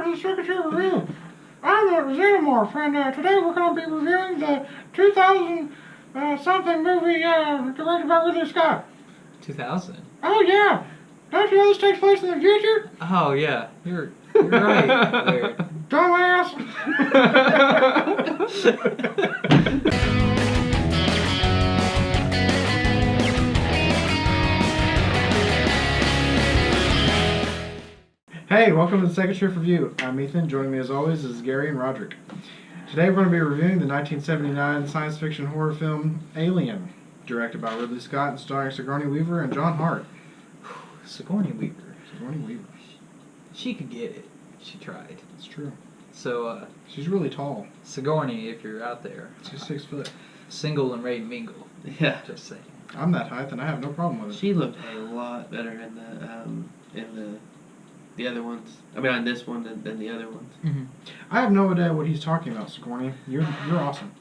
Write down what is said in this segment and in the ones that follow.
to the Secretary Review. I'm a Xenomorph, and today we're going to be reviewing the 2000 something movie directed by Ridley Scott. 2000? Oh, yeah. Don't you know this takes place in the future? Oh, yeah. You're right. Weird. Dumbass. Hey, welcome to the Second Shift Review. I'm Ethan. Joining me as always is Gary and Roderick. Today we're going to be reviewing the 1979 science fiction horror film Alien, directed by Ridley Scott and starring Sigourney Weaver and John Hart. Sigourney Weaver. Sigourney Weaver. She could get it. She tried. It's true. So, She's really tall. Sigourney, if you're out there. She's 6 foot. Single and ready to mingle. Yeah. Just saying. I'm that height and I have no problem with it. She looked a lot better in the other ones. I mean, on this one than the other ones. Mm-hmm. I have no idea what he's talking about, Sigourney. You're awesome.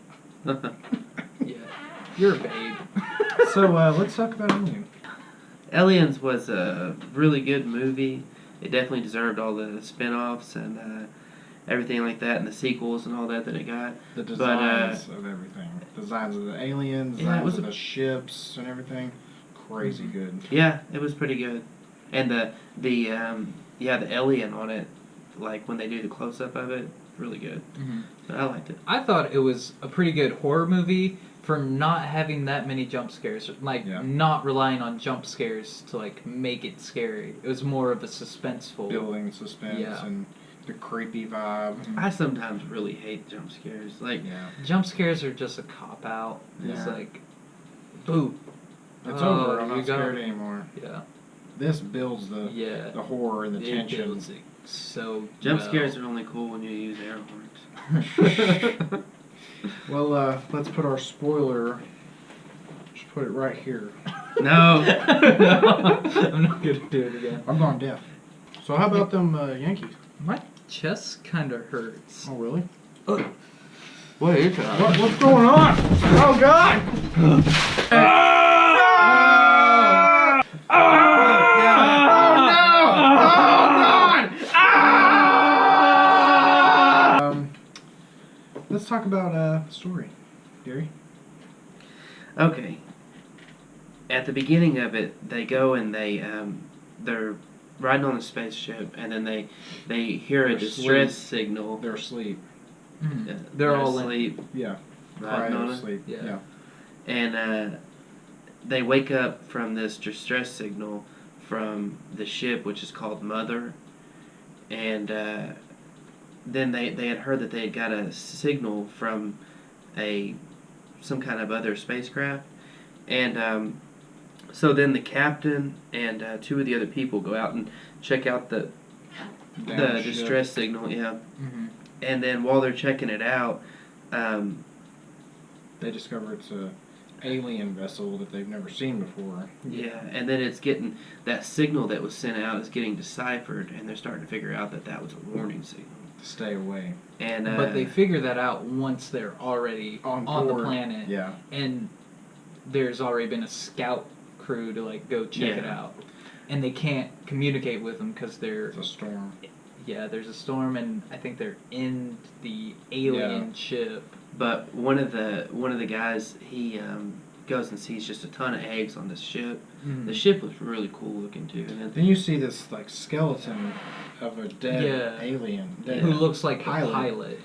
Yeah. You're a babe. So, let's talk about Alien. Aliens was a really good movie. It definitely deserved all the spin-offs and everything like that, and the sequels and all that it got. The designs of everything. Designs of the aliens, designs of the ships and everything. Crazy good. Yeah, it was pretty good. And the alien on it, like when they do the close-up of it, really good. Mm-hmm. But I liked it. I thought it was a pretty good horror movie for not having that many jump scares. Not relying on jump scares to, make it scary. It was more of a suspenseful... Building suspense and the creepy vibe. I sometimes really hate jump scares. Jump scares are just a cop-out. It's boo. It's over. I'm not scared anymore. Yeah. This builds the horror and the tension. Builds it so Jump scares are only cool when you use air horns. Well, let's put our spoiler. Just put it right here. No. No, I'm not gonna do it again. I'm going deaf. So how about them Yankees? My chest kind of hurts. Oh, really? What is that? What's going on? Oh, God! Let's talk about the story, Gary. Okay. At the beginning of it, they go and they're riding on a spaceship, and then they hear a distress signal. They're asleep. Mm-hmm. They're all asleep. Yeah. Riding on it. Asleep. Yeah. And they wake up from this distress signal from the ship, which is called Mother, and then they had heard that they had got a signal from some kind of other spacecraft, and so then the captain and two of the other people go out and check out the distress signal, Mm-hmm. and then while they're checking it out, they discover it's a alien vessel that they've never seen before. Yeah, and then it's getting that signal that was sent out is getting deciphered, and they're starting to figure out that was a warning signal. Stay away. And but they figure that out once they're already on the planet. Yeah. And there's already been a scout crew to go check it out, and they can't communicate with them because it's a storm. Yeah, there's a storm, and I think they're in the alien ship. But one of the guys, he goes and sees just a ton of eggs on this ship. Mm-hmm. The ship was really cool looking too. And then you see this skeleton of a dead alien who looks like pilot. a pilot.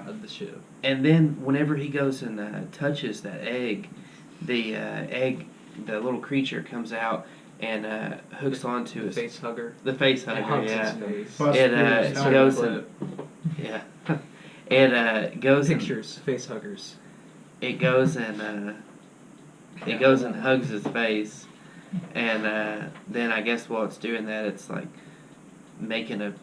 Of the ship. And then whenever he goes and touches that egg, the little creature comes out and hooks onto the face hugger. The face hugger, hugs his face. It goes and it goes pictures face huggers. It goes and it goes and hugs his face, and then I guess while it's doing that, it's making a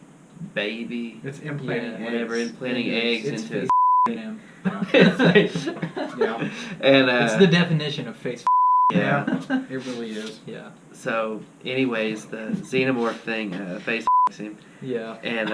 baby. It's implanting implanting eggs into his him. Yeah. And it's the definition of face. Yeah, it really is. Yeah. So, anyways, the xenomorph thing face him. Yeah. And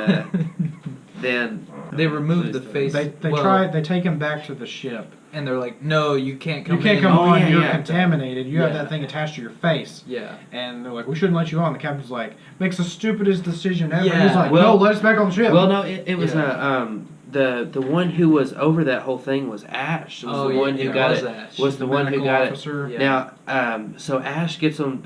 then They remove the lose face. They they take him back to the ship. and they're like, "No, you can't come. You can't in." come Oh, on. yeah, You're yeah. contaminated. You have Yeah. that thing attached to your face. Yeah. And they're like, we shouldn't let you on. The captain's like, makes the stupidest decision ever. Yeah. He's like, Well- no, let us back on the ship. Well, no, it was Yeah. the one who was over that whole thing was Ash. Was the one who got was it. Ash. Was the one who medical got officer. Yeah. Now, so Ash gets on.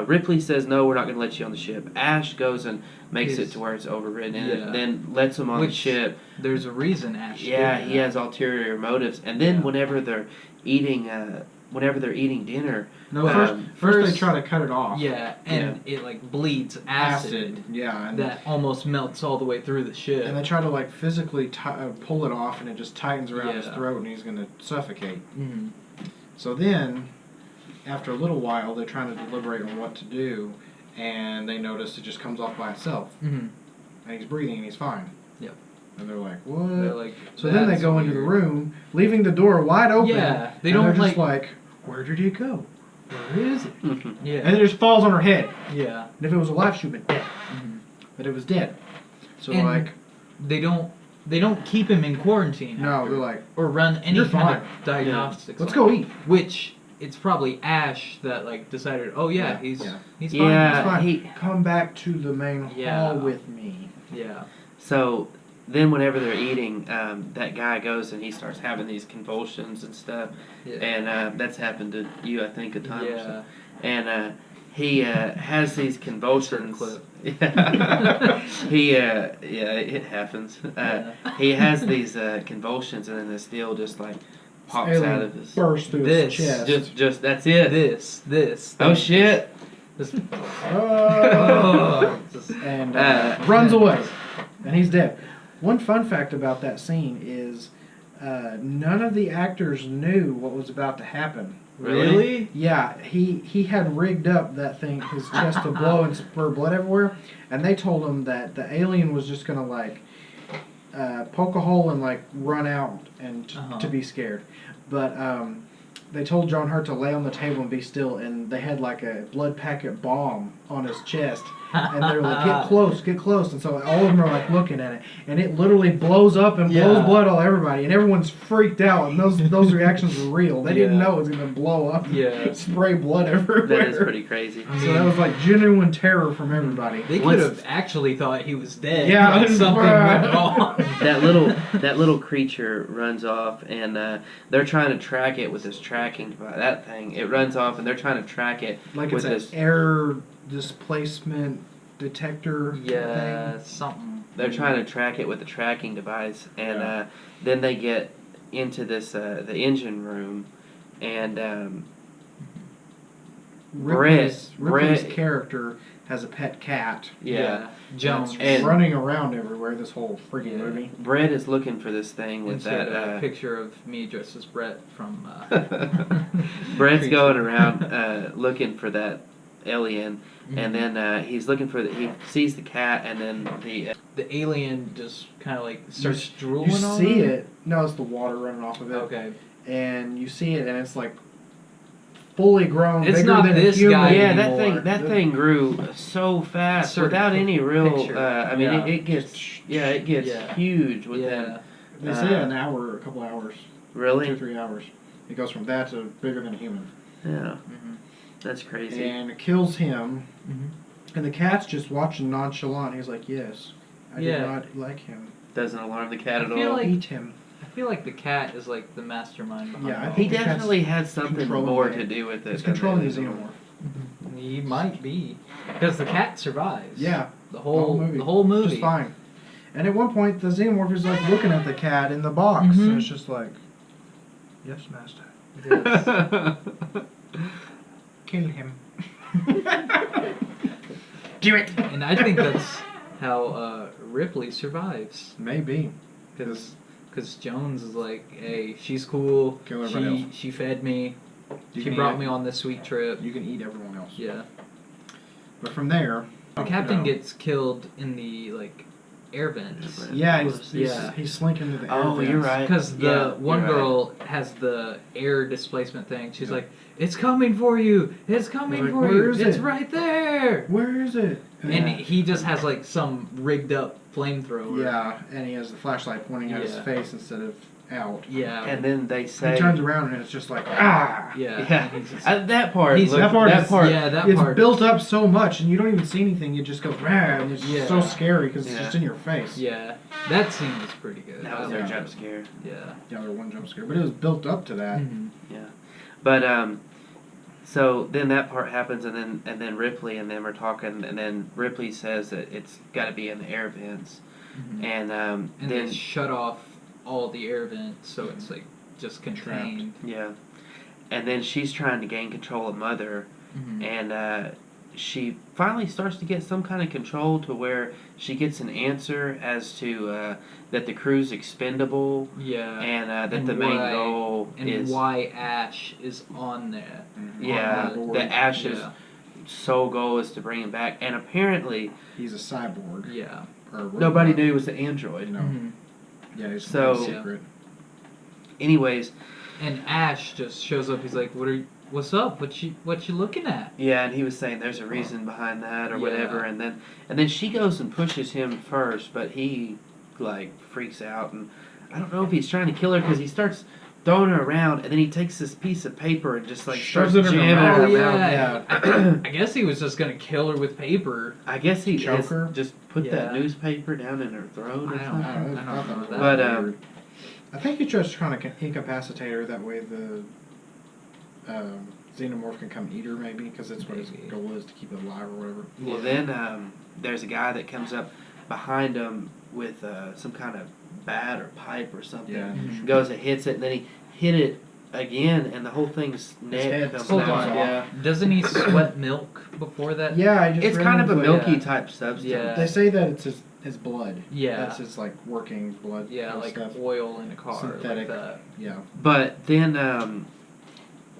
Ripley says, "No, we're not going to let you on the ship." Ash goes and makes He's- it to where it's overridden, and Yeah. then lets him on the Which- ship. There's a reason Ash. Yeah, did he that. has ulterior motives. And then Yeah. whenever they're eating dinner, No, Um, first they try to cut it off. Yeah, and it like bleeds acid, Yeah, and that almost melts all the way through the ship. and they try to like physically pull it off, and it just tightens around his Yeah. throat, and he's gonna suffocate. Mhm. So then, after a little while, they're trying to deliberate on what to do, and they notice it just comes off by itself, Mhm. and he's breathing, and he's fine. Yep. And they're like, what? They're like, So then they "That's go into the weird." room, leaving the door wide open. Yeah, they and don't they're just like. like, where did he go? Where is it? Yeah. And it just falls on her head. Yeah. And if it was alive, she'd been dead. Mhm. But it was dead. So And like, They don't keep him in quarantine. no, after, they're like, or run any "You're kind fine." of diagnostics. let's on go him. eat. Which it's probably Ash that like decided. Oh yeah, Yeah, he's yeah. he's Yeah. It's fine. he- Come back to the main Yeah. hall with me. fine. Yeah. So then, whenever they're eating, that guy goes and he starts having these convulsions and stuff, Yeah. and that's happened to you, I think, a time. Or so. Yeah. And he has these convulsions. Clip. Yeah. It happens. Yeah. He has these convulsions, and then this deal just like pops Alien out of his. burst through This. his chest. Just that's it. This. Oh shit! This, Oh. Just- And runs away. And he's dead. One fun fact about that scene is none of the actors knew what was about to happen. really? Yeah, he had rigged up that thing, his chest to blow and spur blood everywhere, and they told him that the alien was just gonna like poke a hole and like run out and Uh-huh. to be scared. But they told John Hurt to lay on the table and be still, and they had like a blood packet bomb on his chest. And they were like, get close. And so all of them are like looking at it. And it literally blows up and blows Yeah. blood all everybody. And everyone's freaked out. And those reactions were real. They didn't Yeah. know it was going to blow up and Yeah. spray blood everywhere. That is pretty crazy. So that was like genuine terror from everybody. They could What's- have actually thought he was dead. Yeah, but something went wrong. That little creature runs off, and they're trying to track it with this tracking device. That thing, it runs off, and they're trying to track it Like with it's this. an air displacement detector Yeah, thing. something. They're trying to track it with a tracking device, and Yeah. then they get into this the engine room, and Ripley's Brett- character has a pet cat. yeah, Jones. That's And- running around everywhere this whole freaking Yeah. movie. Brett is looking for this thing with Insert a that. picture of me dressed as Brett from. Brett's Creature. going around looking for that alien, and Mhm. then he's looking for he sees the cat, and then The alien just kind of like starts drooling You on see him? it. No, it's the water running off of it. Okay. And you see it, and it's like fully grown, It's bigger not than this a human. guy yeah, anymore. that thing grew so fast Insert without any real. picture. I mean, Yeah. it gets it gets Yeah. huge within. Yeah. They say an hour, a couple hours, 2 or Really? 3 hours. It goes from that to bigger than a human, Yeah, Mhm. that's crazy. and it kills him. Mhm. And the cat's just watching nonchalant. He's like, "Yes, I Yeah. did not like him. Doesn't alarm the cat at I feel all. like- Eat him." I feel like the cat is like the mastermind behind Yeah, I it all. He think the cat's definitely had something controlling more it. to do with it. It's than controlling the the xenomorph. He might be because the cat survives. Yeah, The whole movie. The whole movie. just fine. And at one point, the xenomorph is like looking at the cat in the box, Mhm. and it's just like, "Yes, master, Yes. kill him." Do it. And I think that's how Ripley survives Maybe. because Jones is like, hey, she's cool. Kill everybody else. She fed me. You She can brought eat me it. on this sweet trip. You can eat everyone else. Yeah. But from there, The captain no. gets killed in the like air vents. Yeah, he's Yeah. he's slinking to the air Oh, vents. you're right. Because the Yeah, one you're right. girl has the air displacement thing. She's Yeah. like, "It's coming for you! It's coming They're like, for "Where you! is It's it?" right there!" Where is it? And he just has like some rigged up flamethrower. Yeah, and he has the flashlight pointing at his Yeah. face instead of out. Yeah. And then they say He turns around and it's just like, ah! Yeah. Yeah, and he's just- that part. He's- looked- that part that is- part. yeah, that It's part. built up so much, and you don't even see anything. You just go, rah, and it's Yeah. so scary because it's Yeah. just in your face. Yeah, that scene was pretty good. That was I their liked jump it. scare. Yeah. Yeah, there was one jump scare, but it was built up to that. Mhm. But so then that part happens, and then Ripley and them are talking, and then Ripley says that it's got to be in the air vents, Mhm. and And then they shut off all the air vents, so it's like just contained. yeah, and then she's trying to gain control of Mother, Mhm. and she finally starts to get some kind of control to where she gets an answer as to that the crew's expendable, Yeah. and that And the main why- goal And is why Ash is on there. yeah, on board. the Ash's Yeah. sole goal is to bring him back, and apparently He's a cyborg. Yeah. Or a robot, nobody knew it was the android. You know. Mhm. Yeah, he's So- so secret. Anyways, And Ash just shows up. He's like, "What's up? What you looking at?" yeah, and he was saying there's a reason behind that or Yeah. whatever, and then she goes and pushes him first, but he like freaks out, and I don't know if he's trying to kill her because he starts throwing her around, and then he takes this piece of paper and just like Shoves starts it in her jamming mouth. her Oh around. yeah. I guess he was just gonna kill her with paper. I guess he Choke is- her? just put that Yeah. newspaper down in her throat or I don't something. I don't know. I don't thought know was that. But, weird. I think he's just trying to incapacitate her. That way the xenomorph can come eat her, maybe, because that's what his Maybe. goal is, to keep it alive or whatever. Well, then there's a guy that comes up behind him with some kind of bat or pipe or something. Yeah. Mhm. Goes and hits it, and then he hit it again, and the whole thing's neck head comes slides out. off. Yeah, Doesn't he sweat milk before that? Yeah, I just it's read kind of a into it. milky yeah. type substance. Yeah. They say that it's his blood. Yeah. That's his like working blood. Yeah, and like stuff. oil in a car, Synthetic. like that. Yeah. But then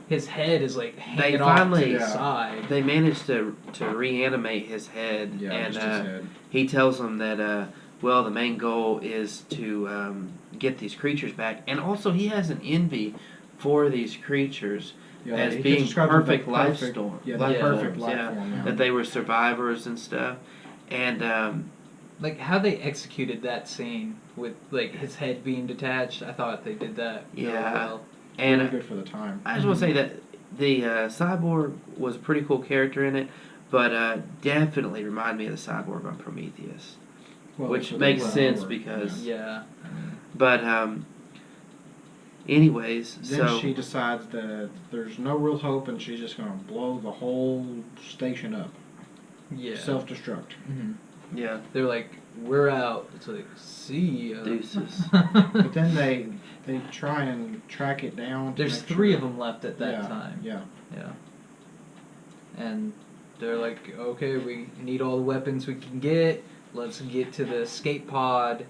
His head is like hanging They off finally- to the Yeah. side. they managed to reanimate his head, Yeah. and just his head. he tells them that well, the main goal is to get these creatures back, and also he has an envy for these creatures. Yeah, as he being describes them perfect like life perfect- storm. Yeah, life the perfect forms, life yeah. form. Yeah. That they were survivors and stuff, and Like how they executed that scene with like his head being detached. I thought they did that really Yeah. well. Really and good for the time. I just want to say that the cyborg was a pretty cool character in it, but definitely reminded me of the cyborg on Prometheus, Well, which that's what makes they sense were. because. Yeah. But anyways, Then so she decides that there's no real hope, and she's just going to blow the whole station up. Yeah. Self-destruct. Mhm. yeah, They're like, we're out. It's like, see ya. deuces. But then they try and track it down. to There's make three sure. of them left at that Yeah, time. Yeah. Yeah. And they're like, okay, we need all the weapons we can get. Let's get to the escape pod.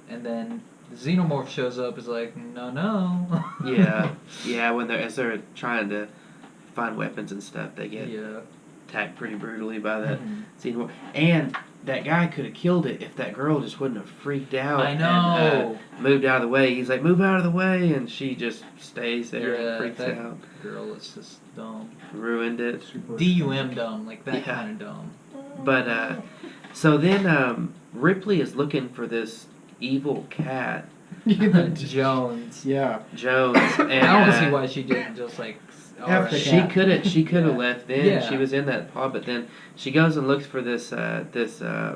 And then the xenomorph shows up. Is like, no. yeah. When they're trying to find weapons and stuff, they get Yeah. attacked pretty brutally by that Mhm. xenomorph. And that guy could have killed it if that girl just wouldn't have freaked out. I And, know. moved out of the way. He's like, move out of the way, and she just stays there Yeah, and freaks that- out. Girl is just dumb. Ruined it. Super. DUM dumb, like that Yeah. kind of dumb. But so then Ripley is looking for this evil cat, Jones. Yeah. Jones, and I don't see why she didn't just like. F the alright. cat. she could have Yeah. left then. Yeah. She was in that pod, but then she goes and looks for this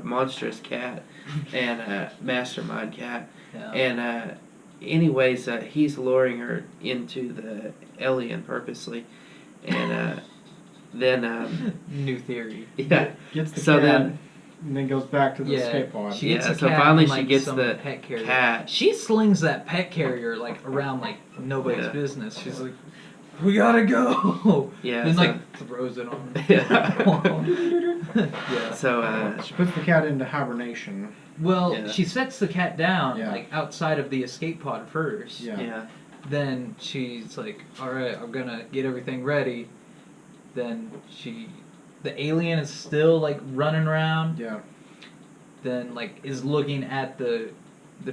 monstrous cat and mastermind cat. Yeah. And anyways, he's luring her into the alien purposely, and then New theory. yeah, Gets the So cat, then- and then goes back to the Yeah, escape pod. she gets Yeah, a so cat finally and, she like, gets some the pet carrier. cat. She slings that pet carrier like around like nobody's Yeah. business. She's like, "We gotta go." Yeah, and so- like throws it on. Yeah. yeah. So She puts the cat into hibernation. Well, Yeah. she sets the cat down Yeah. like outside of the escape pod first. Yeah. yeah, Then she's like, "All right, I'm gonna get everything ready." Then the alien is still like running around. Yeah. Then like is looking at the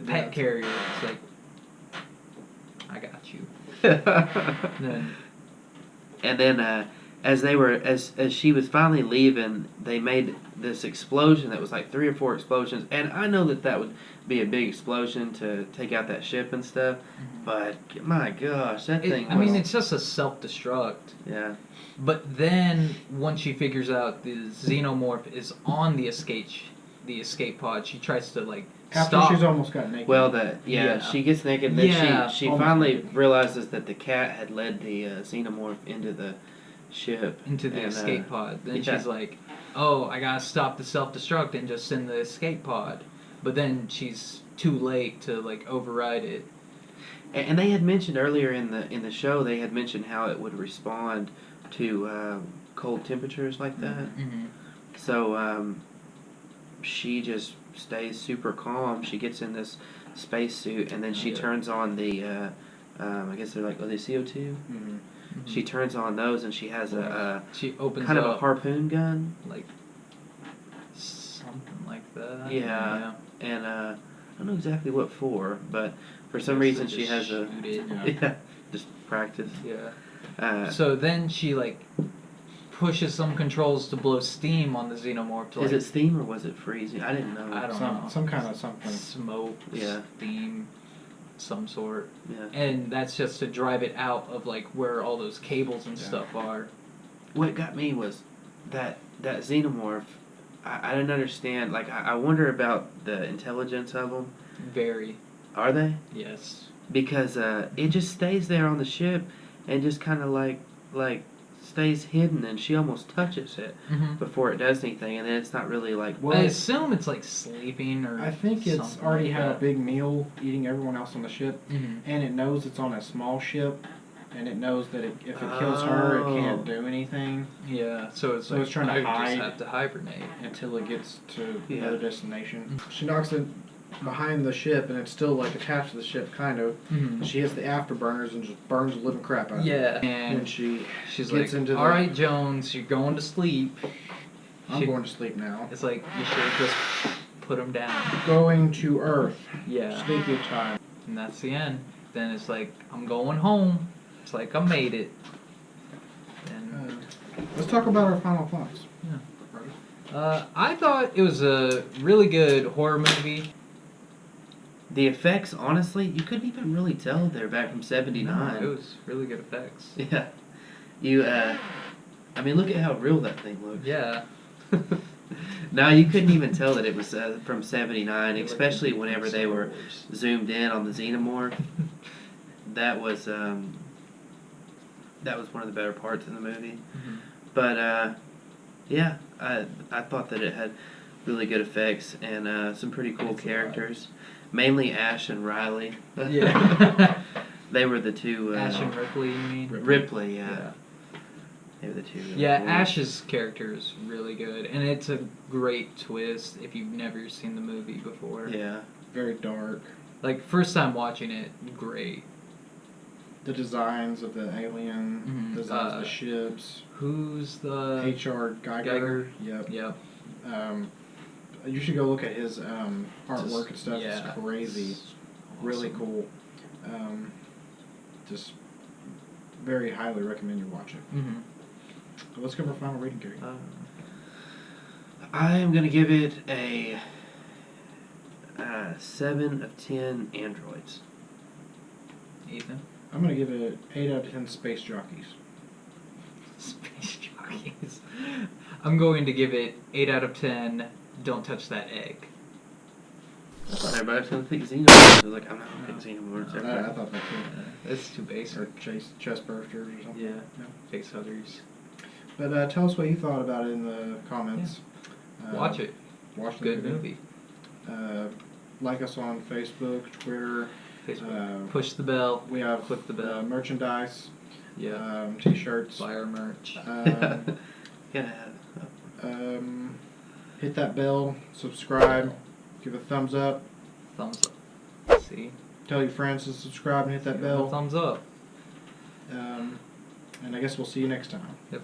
pet Yeah. carrier. It's like, I got you. Then and then as she was finally leaving, they made this explosion that was like 3 or 4 explosions, and I know that would be a big explosion to take out that ship and stuff, but my gosh, that thing was, I mean, it's just a self-destruct. yeah. But then once she figures out the xenomorph is on the escape pod, she tries to like After stop. she's almost got naked. Well, Yeah. she gets naked, and then Yeah. she Almost finally naked. realizes that the cat had led the xenomorph into the ship. into the and, escape pod. Then yeah. she's like, "Oh, I gotta stop the self-destruct and just send the escape pod." But then she's too late to like override it. And they had mentioned earlier in the show, they had mentioned how it would respond to cold temperatures like that. Mm-hmm. So she just stays super calm. She gets in this spacesuit, and then she Yeah. turns on the I guess they're like, are they CO2? Mhm. She turns on those, and she has a She opens kind of up a harpoon gun, like something like that. Yeah. and I don't know exactly what for, but for some Guess reason they she just has a shoot it. yeah, just practice. Yeah. So then she like pushes some controls to blow steam on the xenomorph. To, Is like, it steam or was it freezing? I didn't know. I don't know. Some kind of something. Smoke, Yeah. steam, some sort. Yeah. And that's just to drive it out of like where all those cables and Yeah. stuff are. What got me was that xenomorph. I didn't understand. Like I wonder about the intelligence of them. Very. Are they? Yes. Because it just stays there on the ship and just kind of like stays hidden, and she almost touches it Mm-hmm. before it does anything, and then it's not really like. Well, I assume it's like sleeping or. I think it's something already like had a that. big meal eating everyone else on the ship, Mhm. and it knows it's on a small ship, and it knows that if it kills her, it can't Oh. do anything Yeah, so it's So like it's trying to I hide. just have to hibernate. until it gets to Yeah. another destination. She knocks it behind the ship, and it's still like attached to the ship, kind of. Mm-hmm. She hits the afterburners and just burns the living crap out of it. Yeah, And and she she's gets like, into the- "All right, Jones, you're going to sleep." I'm She- going to sleep now. It's like you should have just put him down. Going to Earth. Yeah, Sleepy time. and that's the end. Then it's like I'm going home. It's like I made it. And Let's talk about our final thoughts. I thought it was a really good horror movie. The effects, honestly, you couldn't even really tell they're back from '79. It was really good effects. Yeah, you. I mean, look at how real that thing looks. Yeah. No, you couldn't even tell that it was from '79, It looked especially like whenever they Star were Wars. zoomed in on the xenomorph. That was one of the better parts in the movie. Mhm. But yeah, I thought that it had really good effects and some pretty cool Thanks a lot. characters. Mainly Ash and Riley. Yeah. They were the two. Ash and Ripley, you mean? Ripley, yeah. They were the two. really Yeah, cool. Ash's character is really good, and it's a great twist if you've never seen the movie before. Yeah. Very dark. Like, first time watching it, great. The designs of the alien, Mhm. designs of the ships. Who's the... H.R. Geiger. Geiger. Yep. Yep. You should go look at his artwork and stuff. Yeah. It's crazy. It's Really awesome. cool. Just very highly recommend you watch it. Mhm. So let's go for final rating, Gary. I am gonna give it a 7 of 10 androids. Ethan? I'm gonna give it 8 out of 10 space jockeys. Space jockeys. I'm going to give it 8 out of 10. Don't touch that egg. I thought everybody was gonna pick xenomorphs. I was like, I'm not gonna pick xenomorphs. I thought that too. That's too basic. Or chest bursters or something. Yeah. Face huggers. But tell us what you thought about it in the comments. Watch it. Watch the Good movie. Like us on Facebook, Twitter. Facebook. Push the bell. We have Click the bell. merchandise, Yeah. T-shirts. Buy our merch. Gotta have. Hit that bell, subscribe, give a thumbs up, Thumbs up. See? tell your friends to subscribe and hit that Give it a bell. Thumbs up. And I guess we'll see you next time. Yep.